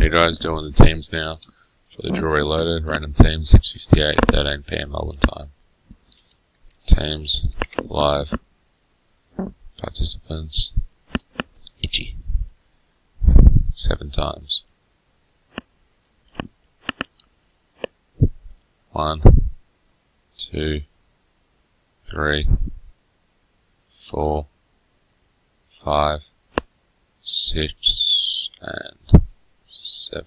Hey guys, doing the teams now for the Draw Reloaded. Random team, 6:58, 13 PM Melbourne time. Teams, live. Participants, itchy. 7 times. 1, 2, 3, 4, 5, 6, and 7.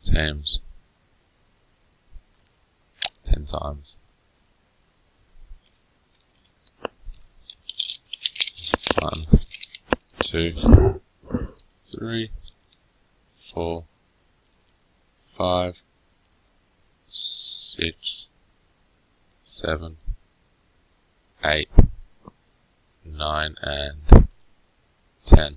Teams, 10 times. 1, 2, 3, 4, 5, 6, 7, 8, 9, and 10.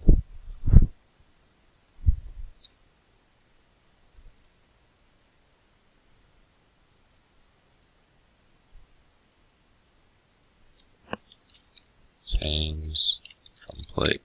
Teams complete.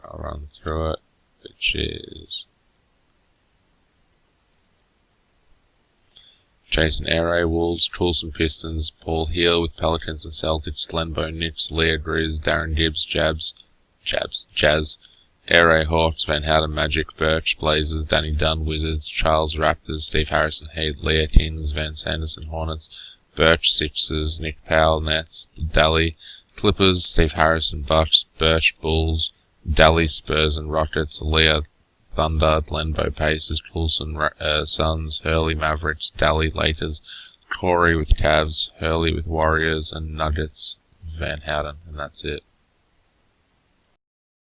I'll run through it, which is Jason Airey, Wolves, Coulson Pistons, Paul Heal with Pelicans and Celtics, Glenbow Knicks, Leah Grizz, Darren Gibbs, Jazz, Airey Hawks, Van Houten Magic, Birch Blazers, Danny Dunn Wizards, Charles Raptors, Steve Harrison Heat, Leah Kings, Van Sanderson Hornets, Birch Sixers, Nick Powell Nets, Daly Clippers, Steve Harrison Bucks, Birch Bulls, Daly Spurs and Rockets, Leah Thunder, Glenbow Pacers, Coulson Suns, Hurley Mavericks, Daly Lakers, Corey with Cavs, Hurley with Warriors, and Nuggets Van Houten, and that's it.